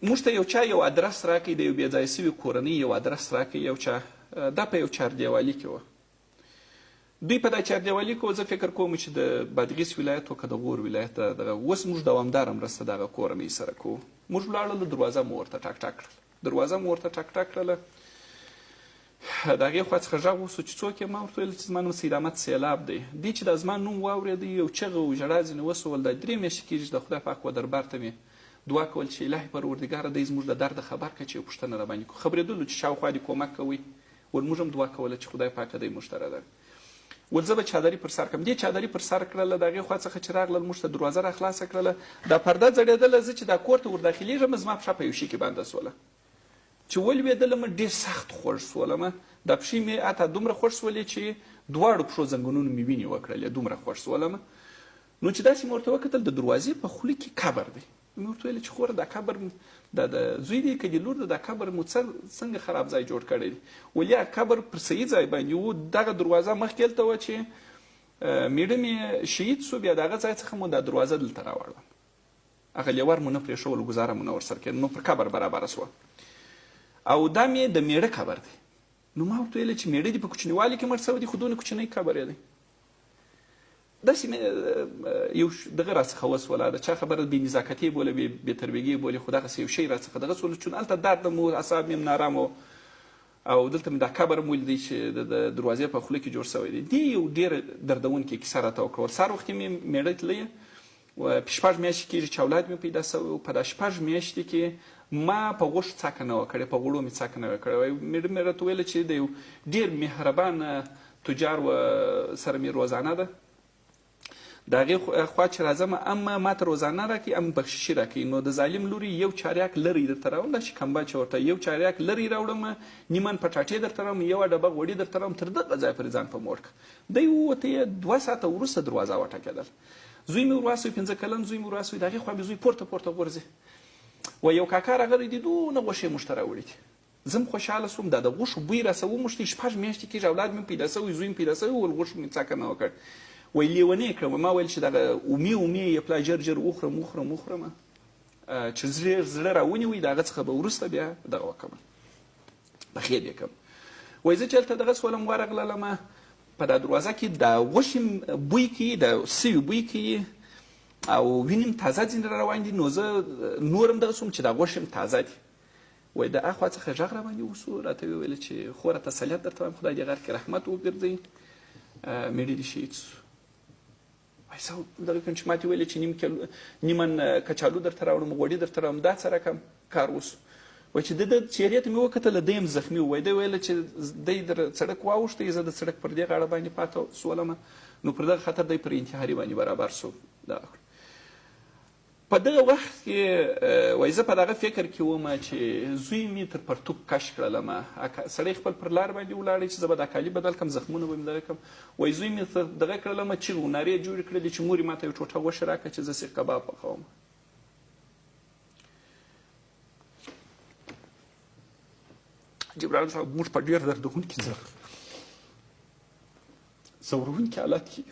موږ ته یو چا یو ادرس راکړي، د یو بې ځایه سوي کورنۍ یو ادرس راکړي یو چا، دا په یو چاردیوالي کې وه. دوی په دا چاردیوالي کې وه، زه فکر کوم چې د بادغیس ولایت و که د غور ولایت دغه اوس موږ دوامداره مرسته دغه کورنۍ سره کوو. موږ ولاړلو، دروازه مو ورته ټک ټک کړله، دروازه مو ورته ټک ټک کړله. د هغې خوا څخه غږ وسو چې څوک یې؟ ما ورته ویل چې زما نوم سید احمد سیلاب دی. دی چې دا زما نوم واورېدی، یو چغه او ژړا ځینې وسول. دا 3 میاشتې کېږي چې د خدای پاک و دربار ته مې دعا کول چې الهي پروردګاره دی زموږ د درد خبر کړه چې یو پوښتنه راباندې کړو. خبرېدلو چې شاوخوا دې کومک کوئ، ول موږ هم دعا کوله چې خدای پاکه دی موږ ته راده. ول زه به چادري پر سر کړم. دې چادري پر سر کړله، د هغې خوا څخه چې راغلل موږ ته دروازه را خلاصه کړله. دا پرده ځړېدله، زه چې دا کور ته ورداخلېږم زما پښه په یو شي کې بنده سوله. چې ولوېدلم ډېر سخت خوږ سولم. دا پښې مې اته دومره خوږ سولې چې دواړو پښو زنګونونو مې وینې وکړلې، دومره خوږ سولم. نو چې داسې مې ورته وکتل، د دروازې په خوله کې قبر دی. مې ورته ویل چې خوره دا قبر د زوی دی که د لور دی، دا قبر مو څنګه خراب ځای جوړ کړی دی؟ ول یا قبر پر صحیح ځای باندې و، دغه دروازه مخکې هلته وه چې میړه مې شهید سو، بیا د هغه ځای څخه مو دا دروازه دلته راوړله. هغه لیور مو نه پرېښول، ګزاره مو نه ورسره کېده، نو پر قبر برابره سوه. او دا مې د میړه قبر دی. نو ما ورته ویل چې میړه دې په کوچنیوالي کې مړ سوی دی، خو دونه کوچنی قبر یې دی. داسې مې یو دغه راڅخه وسوله، د چا خبره بې نزاکتي بوله، بې تربیګي بولې، خو دغسې یو شی راڅخه دغه سوله، چون هلته درد مو، اعصاب مې نارام و، او دلته مې دا قبر هم ولیدی چې د دروازې په خوله کې جوړ سوی دی. دې یو ډېره دردونکې کیسه راته وکړه. سهار وختې مې میړه تللی و، 6 میاشتې کېږي چې اولاد مې پیدا سوی و. په دا 6 میاشتې کې ما په غوښو څاکه نه وه کړې، په غوړو مې څاکه نه وه کړې. میړه مې راته ویله چې د یو ډېر مهربان تجار و سره مې روزانه ده، د هغې خوا چې راځم هم ما ته روزانه راکړي، هم بخششي راکړي. نو د ظالم لوري یو چاریاک لرې درته راوړم، دا شکمبه چې ورته یو چاریاک لرې راوړم، نیمن پټاټې درته راوړم، یوه ډبه غوړي درته راوړم، تر دغه ځای پورې ځان په موړ کړه. دی ووته، 2 ساعته وروسته دروازه وټکېدل. زوی مې ورواستوي، 15 کلن زوی مې ورواستوي. د هغې خوا مې زوی پورته پورته غورځي، و یو کاکا راغلی دی، دونه غوښې موږ ته راوړي دي. زه هم خوشحاله سوم، دا د غوښو بوی راسه وموښتې. 6 میاشتې کېږي اولاد مې پیدا سوی، زوی مې پیدا سوی، ول غوښو مې څاکه نه وکړ. وایي لیونی یې کړم. ما ویل چې دغه اومې یې پلا ژر ژر وخورم چې زړه راونیوي، د هغه څخه به وروسته بیا دغه وکړم، پخېد یې کړم. وایي زه چې هلته دغه سولم ورغللم، په دا دروازه کې د غوښې بوی کې، د سوي بوی کې، او وینم تازه ځینې را روان دي. نو زه نورم دغه سوم چې دا غوښې هم تازه دي. وایي د اخوا څخه غږ را باندې وسو، راته ویې ویل چې خوره تسلیت درته وایم، خدای دې غر کې رحمت وګرځوي، میړه دې شهید سو. وایي زه دغه کوم چې ما ته ویلې چې نیمن کچالو درته راوړم، غوړي درته راوړم، دا څه رقم کار وسو؟ وایي چې د چهرې ته مې وکتله، دی هم زخمي و. وایي دی ویله چې دی در سړک واوښتی، زه د سړک پر دې غاړه باندې پاته سولم، نو پر دغه خطر دی پر انتحاري باندې برابر سو. په دغه وخت کې وایي زه په دغه فکر کې وم چې زوی مې تر پرتوب کش کړلم. سړی خپل پر لار باندې ولاړی چې زه به دا کالي بدل کړم، زخمونه به مې دغه کړم. وایي زوی مې دغه کړلم، چیغې و نارې جوړې کړلې چې مور یې ما ته یو ټوټه غوښه راکړه چې زه سیخ کباب پخوم. جبرائیل صاحب موږ په ډېر دردونکي ځورونکي حالت کې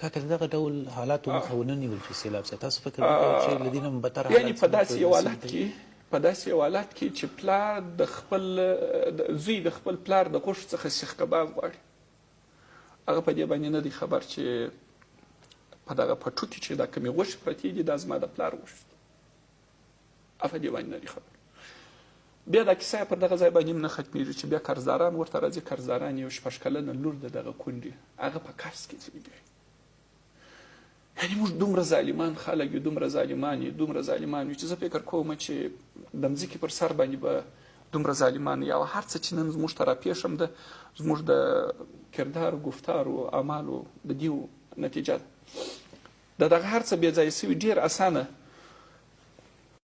کاکه دغه ډول حالاتو مخه ونه نیول چې سیلاب سي، تاسو فکر وکړئ چې له دې نه بدتر حالات، یعنې په داسې یو حالت کې چې پلار د خپل زوی د خپل پلار د غوښو څخه سیخ کباب غواړي، هغه په دې باندې نه دی خبر چې په دغه پټو کې چې دا کومې غوښې پرتې دي، دا زما د پلار غوښې دي، هغه په دې باندې نه دی خبر. بیا دا کیسه پر دغه ځای باندې نه ختمېږي چې بیا قرضداران ورته راځي. قرضداران یو 6 کلنه لور د دغه کونډې، هغه په قرض کې ځي. یعنې موږ دومره ظالمان خلک یو، دومره ظالمان یو چې زه فکر کوم چې د مځکې پر سر باندې به دومره ظالمان یو. هر څه چې نن زموږ ته راپېښ هم ده، زموږ د کردارو، ګفتارو، اعمالو د دې نتیجه ده. د دغه هر څه بې ځایه سوي ډېر اسانه